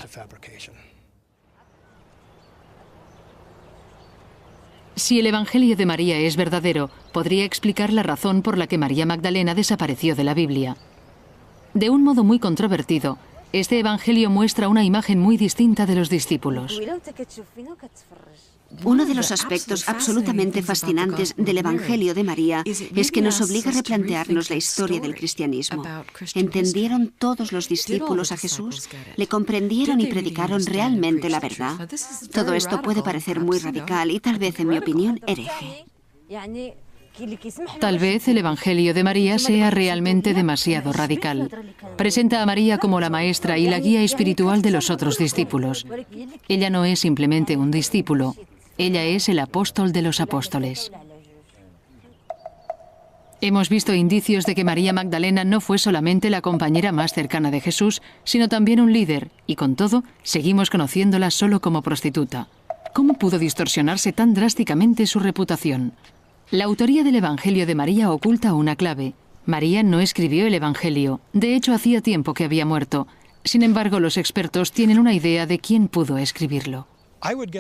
Si el Evangelio de María es verdadero, podría explicar la razón por la que María Magdalena desapareció de la Biblia. De un modo muy controvertido, este Evangelio muestra una imagen muy distinta de los discípulos. Uno de los aspectos absolutamente fascinantes del Evangelio de María es que nos obliga a replantearnos la historia del cristianismo. ¿Entendieron todos los discípulos a Jesús? ¿Le comprendieron y predicaron realmente la verdad? Todo esto puede parecer muy radical y tal vez, en mi opinión, hereje. Tal vez el Evangelio de María sea realmente demasiado radical. Presenta a María como la maestra y la guía espiritual de los otros discípulos. Ella no es simplemente un discípulo, ella es el apóstol de los apóstoles. Hemos visto indicios de que María Magdalena no fue solamente la compañera más cercana de Jesús, sino también un líder, y con todo, seguimos conociéndola solo como prostituta. ¿Cómo pudo distorsionarse tan drásticamente su reputación? La autoría del Evangelio de María oculta una clave. María no escribió el Evangelio. De hecho, hacía tiempo que había muerto. Sin embargo, los expertos tienen una idea de quién pudo escribirlo.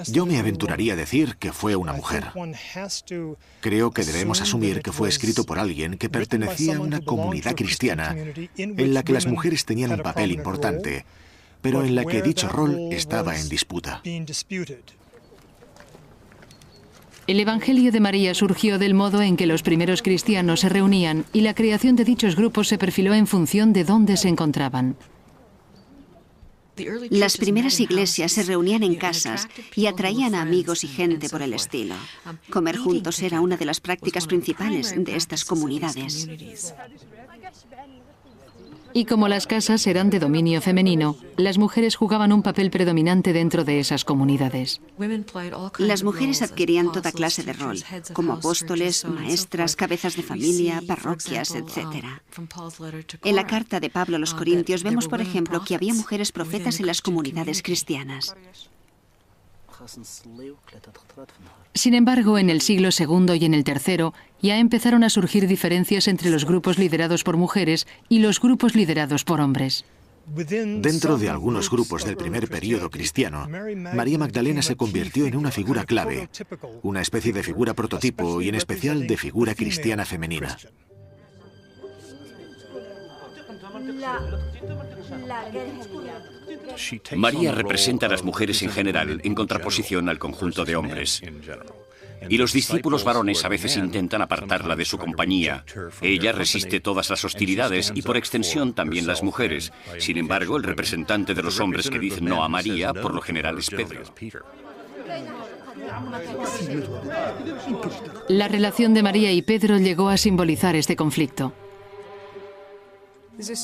Yo me aventuraría a decir que fue una mujer. Creo que debemos asumir que fue escrito por alguien que pertenecía a una comunidad cristiana en la que las mujeres tenían un papel importante, pero en la que dicho rol estaba en disputa. El Evangelio de María surgió del modo en que los primeros cristianos se reunían y la creación de dichos grupos se perfiló en función de dónde se encontraban. Las primeras iglesias se reunían en casas y atraían a amigos y gente por el estilo. Comer juntos era una de las prácticas principales de estas comunidades. Y como las casas eran de dominio femenino, las mujeres jugaban un papel predominante dentro de esas comunidades. Las mujeres adquirían toda clase de rol, como apóstoles, maestras, cabezas de familia, parroquias, etc. En la carta de Pablo a los Corintios vemos, por ejemplo, que había mujeres profetas en las comunidades cristianas. Sin embargo, en el siglo II y en el III ya empezaron a surgir diferencias entre los grupos liderados por mujeres y los grupos liderados por hombres. Dentro de algunos grupos del primer período cristiano, María Magdalena se convirtió en una figura clave, una especie de figura prototipo y en especial de figura cristiana femenina. María representa a las mujeres en general en contraposición al conjunto de hombres. Y los discípulos varones a veces intentan apartarla de su compañía. Ella resiste todas las hostilidades y por extensión también las mujeres. Sin embargo, el representante de los hombres que dicen no a María, por lo general es Pedro. La relación de María y Pedro llegó a simbolizar este conflicto.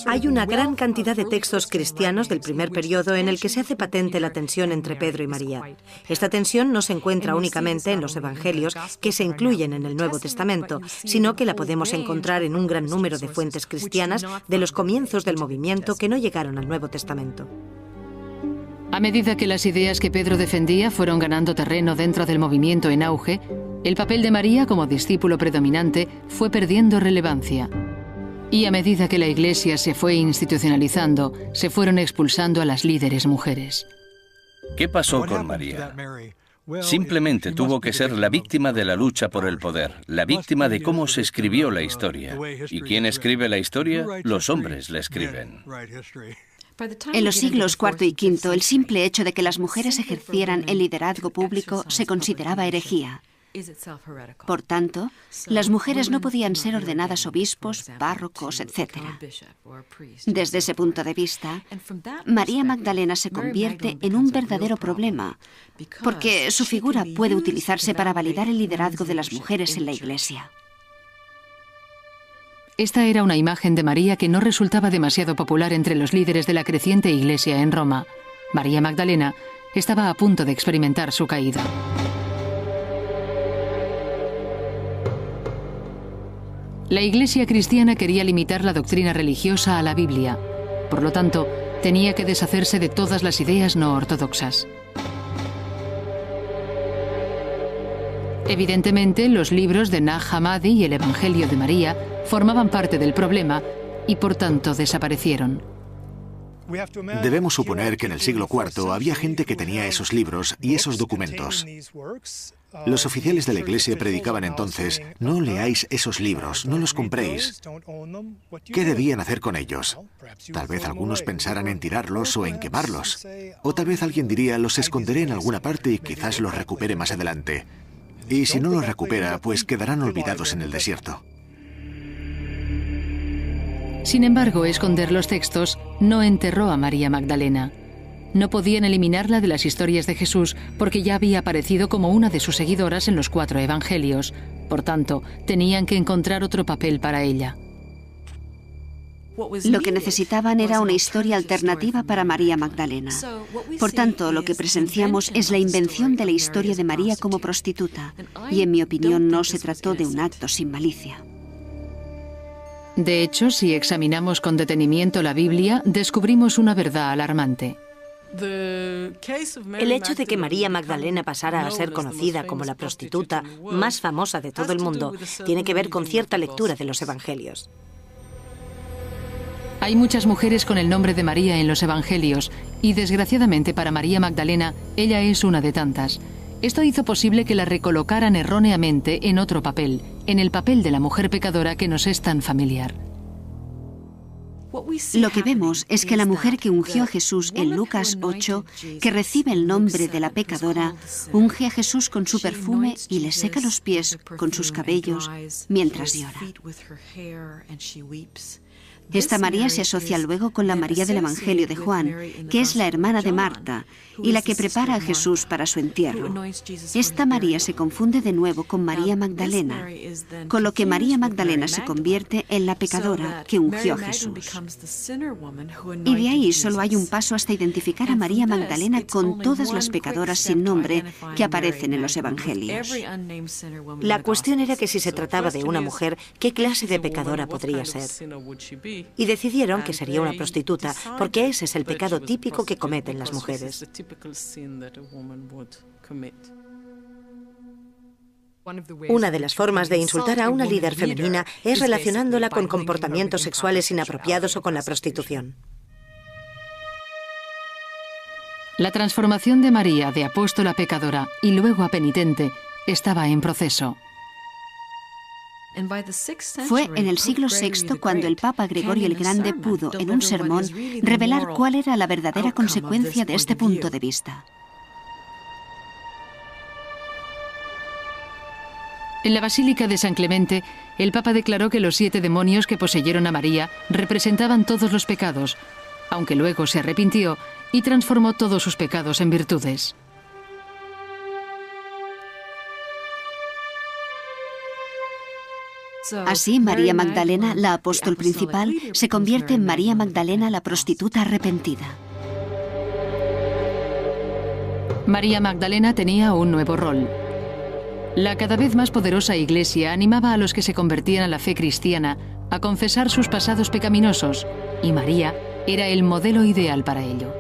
Hay una gran cantidad de textos cristianos del primer periodo en el que se hace patente la tensión entre Pedro y María. Esta tensión no se encuentra únicamente en los evangelios que se incluyen en el Nuevo Testamento, sino que la podemos encontrar en un gran número de fuentes cristianas de los comienzos del movimiento que no llegaron al Nuevo Testamento. A medida que las ideas que Pedro defendía fueron ganando terreno dentro del movimiento en auge, el papel de María como discípulo predominante fue perdiendo relevancia. Y a medida que la Iglesia se fue institucionalizando, se fueron expulsando a las líderes mujeres. ¿Qué pasó con María? Simplemente tuvo que ser la víctima de la lucha por el poder, la víctima de cómo se escribió la historia. ¿Y quién escribe la historia? Los hombres la escriben. En los siglos IV y V, el simple hecho de que las mujeres ejercieran el liderazgo público se consideraba herejía. Por tanto, las mujeres no podían ser ordenadas obispos, párrocos, etc. Desde ese punto de vista, María Magdalena se convierte en un verdadero problema, porque su figura puede utilizarse para validar el liderazgo de las mujeres en la Iglesia. Esta era una imagen de María que no resultaba demasiado popular entre los líderes de la creciente Iglesia en Roma. María Magdalena estaba a punto de experimentar su caída. La Iglesia cristiana quería limitar la doctrina religiosa a la Biblia. Por lo tanto, tenía que deshacerse de todas las ideas no ortodoxas. Evidentemente, los libros de Nag Hammadi y el Evangelio de María formaban parte del problema y, por tanto, desaparecieron. Debemos suponer que en el siglo IV había gente que tenía esos libros y esos documentos. Los oficiales de la Iglesia predicaban entonces: no leáis esos libros, no los compréis. ¿Qué debían hacer con ellos? Tal vez algunos pensaran en tirarlos o en quemarlos. O tal vez alguien diría: los esconderé en alguna parte y quizás los recupere más adelante. Y si no los recupera, pues quedarán olvidados en el desierto. Sin embargo, esconder los textos no enterró a María Magdalena. No podían eliminarla de las historias de Jesús porque ya había aparecido como una de sus seguidoras en los 4 evangelios. Por tanto, tenían que encontrar otro papel para ella. Lo que necesitaban era una historia alternativa para María Magdalena. Por tanto, lo que presenciamos es la invención de la historia de María como prostituta, y en mi opinión no se trató de un acto sin malicia. De hecho, si examinamos con detenimiento la Biblia, descubrimos una verdad alarmante. El hecho de que María Magdalena pasara a ser conocida como la prostituta más famosa de todo el mundo tiene que ver con cierta lectura de los evangelios. Hay muchas mujeres con el nombre de María en los evangelios y, desgraciadamente para María Magdalena, ella es una de tantas. Esto hizo posible que la recolocaran erróneamente en otro papel, en el papel de la mujer pecadora que nos es tan familiar. Lo que vemos es que la mujer que ungió a Jesús en Lucas 8, que recibe el nombre de la pecadora, unge a Jesús con su perfume y le seca los pies con sus cabellos mientras llora. Esta María se asocia luego con la María del Evangelio de Juan, que es la hermana de Marta y la que prepara a Jesús para su entierro. Esta María se confunde de nuevo con María Magdalena, con lo que María Magdalena se convierte en la pecadora que ungió a Jesús. Y de ahí solo hay un paso hasta identificar a María Magdalena con todas las pecadoras sin nombre que aparecen en los Evangelios. La cuestión era que si se trataba de una mujer, ¿qué clase de pecadora podría ser? Y decidieron que sería una prostituta, porque ese es el pecado típico que cometen las mujeres. Una de las formas de insultar a una líder femenina es relacionándola con comportamientos sexuales inapropiados o con la prostitución. La transformación de María de apóstola pecadora y luego a penitente estaba en proceso. Fue en el siglo VI cuando el Papa Gregorio el Grande pudo, en un sermón, revelar cuál era la verdadera consecuencia de este punto de vista. En la Basílica de San Clemente, el Papa declaró que los 7 demonios que poseyeron a María representaban todos los pecados, aunque luego se arrepintió y transformó todos sus pecados en virtudes. Así, María Magdalena, la apóstol principal, se convierte en María Magdalena, la prostituta arrepentida. María Magdalena tenía un nuevo rol. La cada vez más poderosa Iglesia animaba a los que se convertían a la fe cristiana a confesar sus pasados pecaminosos, y María era el modelo ideal para ello.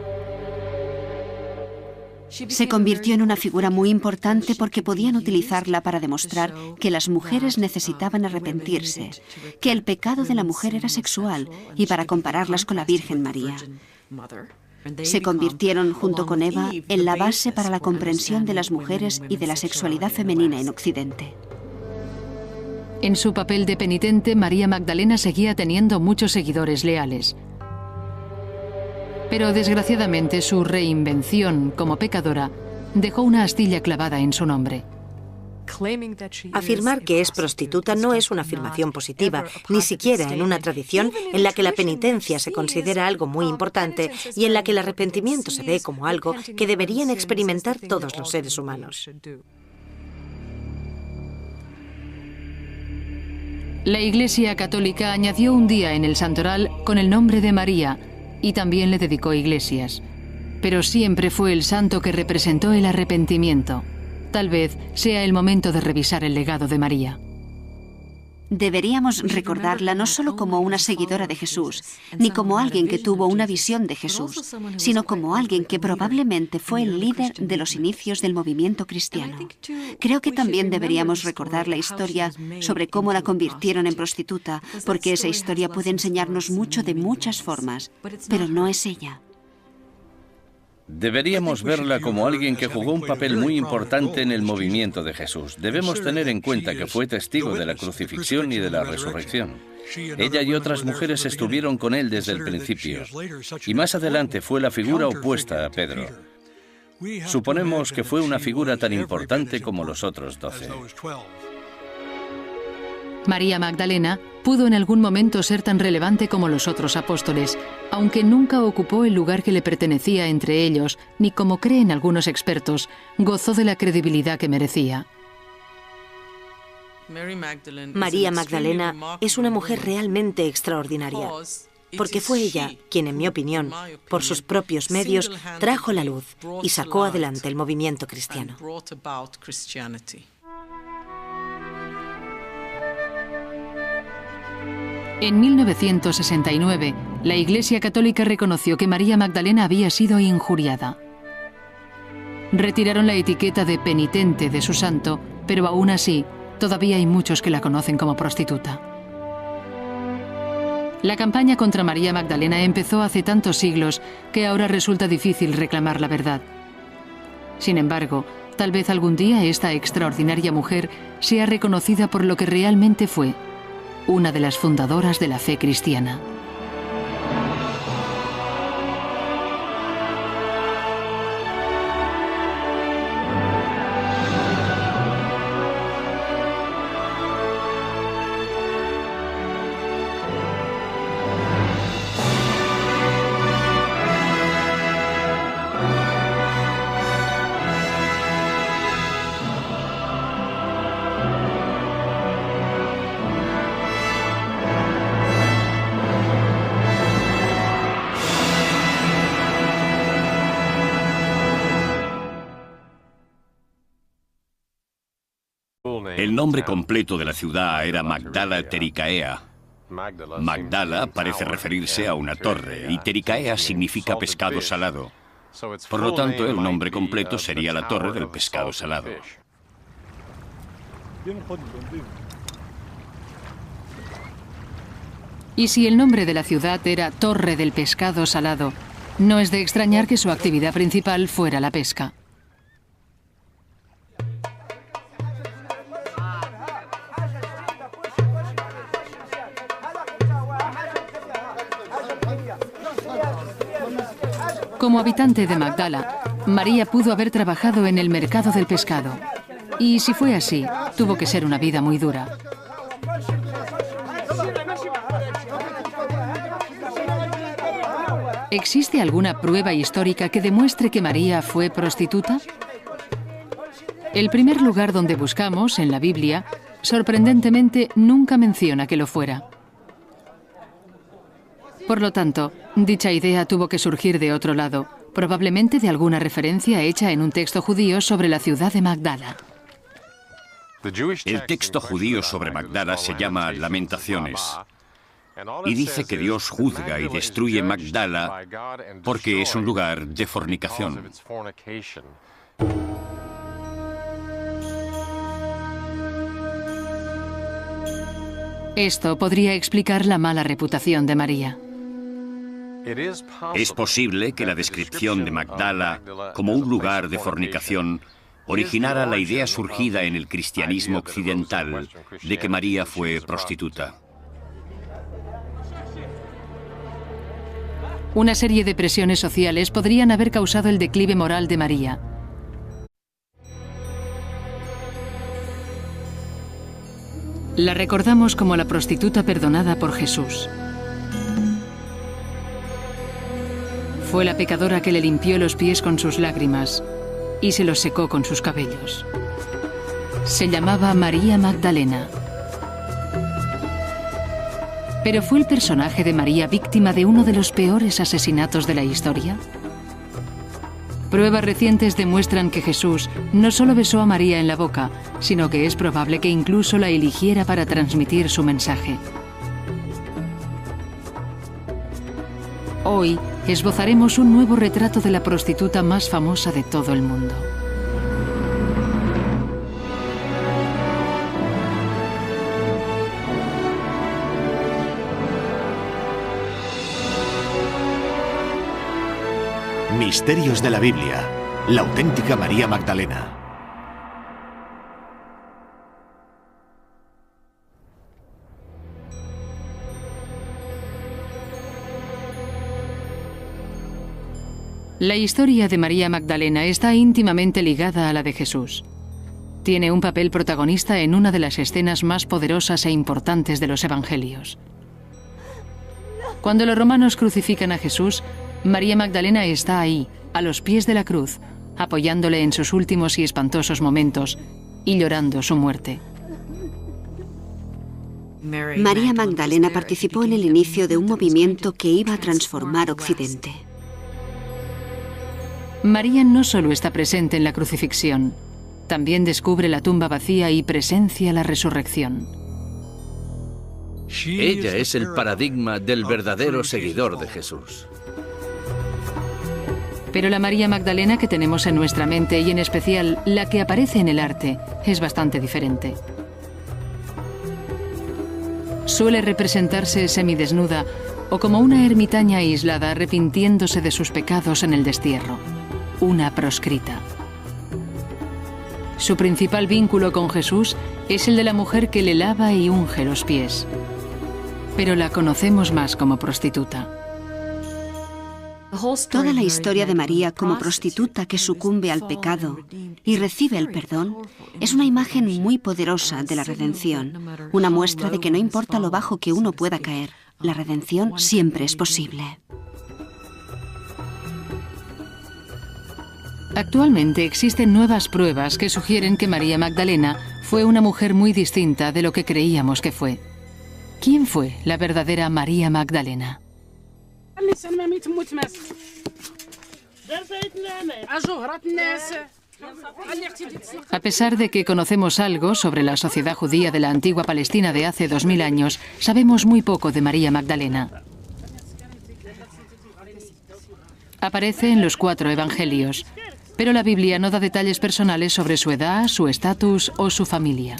Se convirtió en una figura muy importante porque podían utilizarla para demostrar que las mujeres necesitaban arrepentirse, que el pecado de la mujer era sexual, y para compararlas con la Virgen María. Se convirtieron, junto con Eva, en la base para la comprensión de las mujeres y de la sexualidad femenina en Occidente. En su papel de penitente, María Magdalena seguía teniendo muchos seguidores leales. Pero desgraciadamente su reinvención como pecadora dejó una astilla clavada en su nombre. Afirmar que es prostituta no es una afirmación positiva, ni siquiera en una tradición en la que la penitencia se considera algo muy importante y en la que el arrepentimiento se ve como algo que deberían experimentar todos los seres humanos. La Iglesia Católica añadió un día en el santoral con el nombre de María y también le dedicó iglesias. Pero siempre fue el santo que representó el arrepentimiento. Tal vez sea el momento de revisar el legado de María. Deberíamos recordarla no solo como una seguidora de Jesús, ni como alguien que tuvo una visión de Jesús, sino como alguien que probablemente fue el líder de los inicios del movimiento cristiano. Creo que también deberíamos recordar la historia sobre cómo la convirtieron en prostituta, porque esa historia puede enseñarnos mucho de muchas formas, pero no es ella. Deberíamos verla como alguien que jugó un papel muy importante en el movimiento de Jesús. Debemos tener en cuenta que fue testigo de la crucifixión y de la resurrección. Ella y otras mujeres estuvieron con él desde el principio, y más adelante fue la figura opuesta a Pedro. Suponemos que fue una figura tan importante como los otros 12. María Magdalena pudo en algún momento ser tan relevante como los otros apóstoles, aunque nunca ocupó el lugar que le pertenecía entre ellos, ni como creen algunos expertos, gozó de la credibilidad que merecía. María Magdalena es una mujer realmente extraordinaria, porque fue ella quien, en mi opinión, por sus propios medios, trajo la luz y sacó adelante el movimiento cristiano. En 1969, la Iglesia Católica reconoció que María Magdalena había sido injuriada. Retiraron la etiqueta de penitente de su santo, pero aún así, todavía hay muchos que la conocen como prostituta. La campaña contra María Magdalena empezó hace tantos siglos que ahora resulta difícil reclamar la verdad. Sin embargo, tal vez algún día esta extraordinaria mujer sea reconocida por lo que realmente fue, una de las fundadoras de la fe cristiana. El nombre completo de la ciudad era Magdala Tericaea. Magdala parece referirse a una torre y Tericaea significa pescado salado. Por lo tanto, el nombre completo sería la Torre del Pescado Salado. Y si el nombre de la ciudad era Torre del Pescado Salado, no es de extrañar que su actividad principal fuera la pesca. Como habitante de Magdala, María pudo haber trabajado en el mercado del pescado. Y si fue así, tuvo que ser una vida muy dura. ¿Existe alguna prueba histórica que demuestre que María fue prostituta? El primer lugar donde buscamos, en la Biblia, Sorprendentemente, nunca menciona que lo fuera. Por lo tanto, dicha idea tuvo que surgir de otro lado, probablemente de alguna referencia hecha en un texto judío sobre la ciudad de Magdala. El texto judío sobre Magdala se llama Lamentaciones y dice que Dios juzga y destruye Magdala porque es un lugar de fornicación. Esto podría explicar la mala reputación de María. Es posible que la descripción de Magdala como un lugar de fornicación originara la idea surgida en el cristianismo occidental de que María fue prostituta. Una serie de presiones sociales podrían haber causado el declive moral de María. La recordamos como la prostituta perdonada por Jesús. Fue la pecadora que le limpió los pies con sus lágrimas y se los secó con sus cabellos. Se llamaba María Magdalena. ¿Pero fue el personaje de María víctima de uno de los peores asesinatos de la historia? Pruebas recientes demuestran que Jesús no solo besó a María en la boca, sino que es probable que incluso la eligiera para transmitir su mensaje. Hoy esbozaremos un nuevo retrato de la prostituta más famosa de todo el mundo. Misterios de la Biblia. La auténtica María Magdalena. La historia de María Magdalena está íntimamente ligada a la de Jesús. Tiene un papel protagonista en una de las escenas más poderosas e importantes de los Evangelios. Cuando los romanos crucifican a Jesús, María Magdalena está ahí, a los pies de la cruz, apoyándole en sus últimos y espantosos momentos y llorando su muerte. María Magdalena participó en el inicio de un movimiento que iba a transformar Occidente. María no solo está presente en la crucifixión, también descubre la tumba vacía y presencia la resurrección. Ella es el paradigma del verdadero seguidor de Jesús. Pero la María Magdalena que tenemos en nuestra mente, y en especial la que aparece en el arte, es bastante diferente. Suele representarse semidesnuda o como una ermitaña aislada arrepintiéndose de sus pecados en el destierro. Una proscrita. Su principal vínculo con Jesús es el de la mujer que le lava y unge los pies. Pero la conocemos más como prostituta. Toda la historia de María como prostituta que sucumbe al pecado y recibe el perdón es una imagen muy poderosa de la redención, una muestra de que no importa lo bajo que uno pueda caer, la redención siempre es posible. Actualmente existen nuevas pruebas que sugieren que María Magdalena fue una mujer muy distinta de lo que creíamos que fue. ¿Quién fue la verdadera María Magdalena? A pesar de que conocemos algo sobre la sociedad judía de la antigua Palestina de hace 2000 años, sabemos muy poco de María Magdalena. Aparece en los 4 evangelios, pero la Biblia no da detalles personales sobre su edad, su estatus o su familia.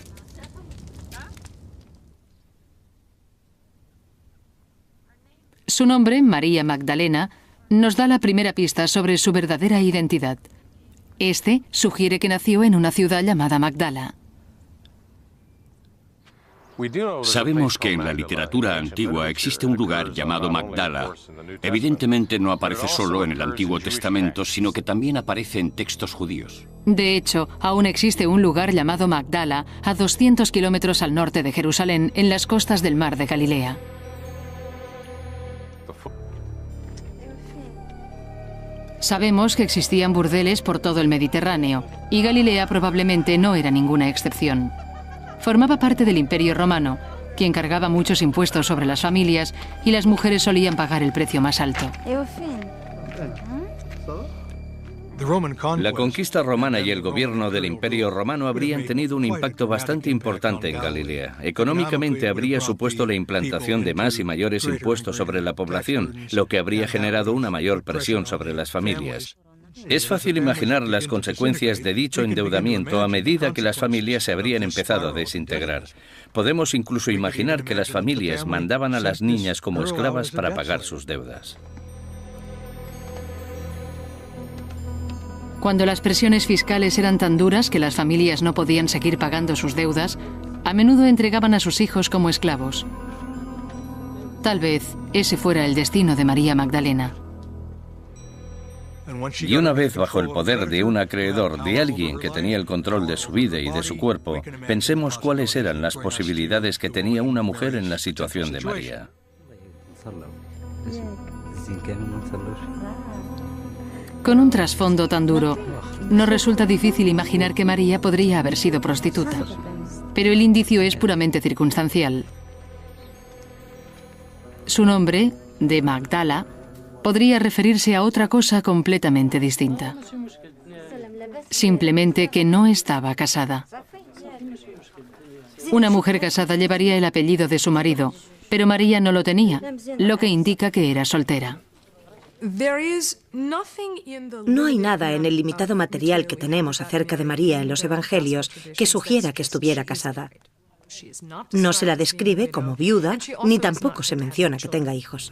Su nombre, María Magdalena, nos da la primera pista sobre su verdadera identidad. Este sugiere que nació en una ciudad llamada Magdala. Sabemos que en la literatura antigua existe un lugar llamado Magdala. Evidentemente no aparece solo en el Antiguo Testamento, sino que también aparece en textos judíos. De hecho, aún existe un lugar llamado Magdala a 200 kilómetros al norte de Jerusalén, en las costas del mar de Galilea. Sabemos que existían burdeles por todo el Mediterráneo, y Galilea probablemente no era ninguna excepción. Formaba parte del Imperio Romano, quien cargaba muchos impuestos sobre las familias y las mujeres solían pagar el precio más alto. La conquista romana y el gobierno del Imperio Romano habrían tenido un impacto bastante importante en Galilea. Económicamente habría supuesto la implantación de más y mayores impuestos sobre la población, lo que habría generado una mayor presión sobre las familias. Es fácil imaginar las consecuencias de dicho endeudamiento a medida que las familias se habrían empezado a desintegrar. Podemos incluso imaginar que las familias mandaban a las niñas como esclavas para pagar sus deudas. Cuando las presiones fiscales eran tan duras que las familias no podían seguir pagando sus deudas, a menudo entregaban a sus hijos como esclavos. Tal vez ese fuera el destino de María Magdalena. Y una vez bajo el poder de un acreedor, de alguien que tenía el control de su vida y de su cuerpo, pensemos cuáles eran las posibilidades que tenía una mujer en la situación de María. Con un trasfondo tan duro, nos resulta difícil imaginar que María podría haber sido prostituta. Pero el indicio es puramente circunstancial. Su nombre, de Magdala, podría referirse a otra cosa completamente distinta. Simplemente que no estaba casada. Una mujer casada llevaría el apellido de su marido, pero María no lo tenía, lo que indica que era soltera. No hay nada en el limitado material que tenemos acerca de María en los Evangelios que sugiera que estuviera casada. No se la describe como viuda, ni tampoco se menciona que tenga hijos.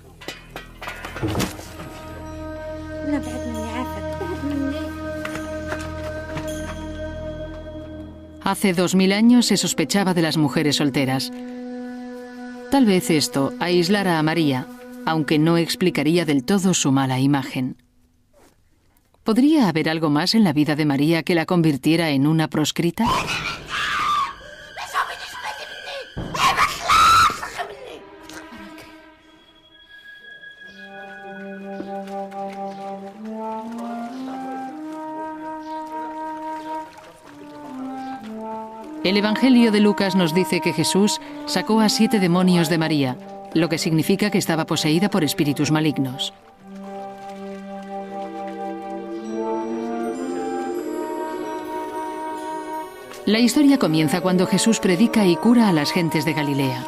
Hace 2000 años se sospechaba de las mujeres solteras. Tal vez esto aislara a María, aunque no explicaría del todo su mala imagen. ¿Podría haber algo más en la vida de María que la convirtiera en una proscrita? El Evangelio de Lucas nos dice que Jesús sacó a 7 demonios de María, lo que significa que estaba poseída por espíritus malignos. La historia comienza cuando Jesús predica y cura a las gentes de Galilea.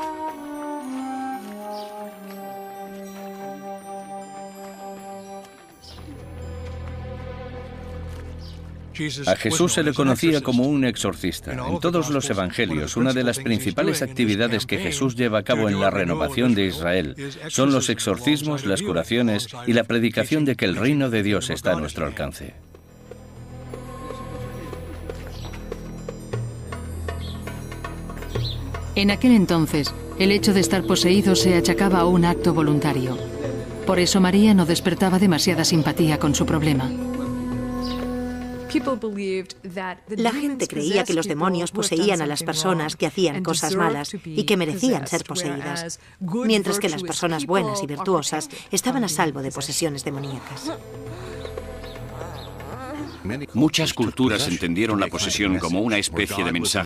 A Jesús se le conocía como un exorcista. En todos los evangelios, una de las principales actividades que Jesús lleva a cabo en la renovación de Israel son los exorcismos, las curaciones y la predicación de que el reino de Dios está a nuestro alcance. En aquel entonces, el hecho de estar poseído se achacaba a un acto voluntario. Por eso María no despertaba demasiada simpatía con su problema. La gente creía que los demonios poseían a las personas que hacían cosas malas y que merecían ser poseídas, mientras que las personas buenas y virtuosas estaban a salvo de posesiones demoníacas. Muchas culturas entendieron la posesión como una especie de mensaje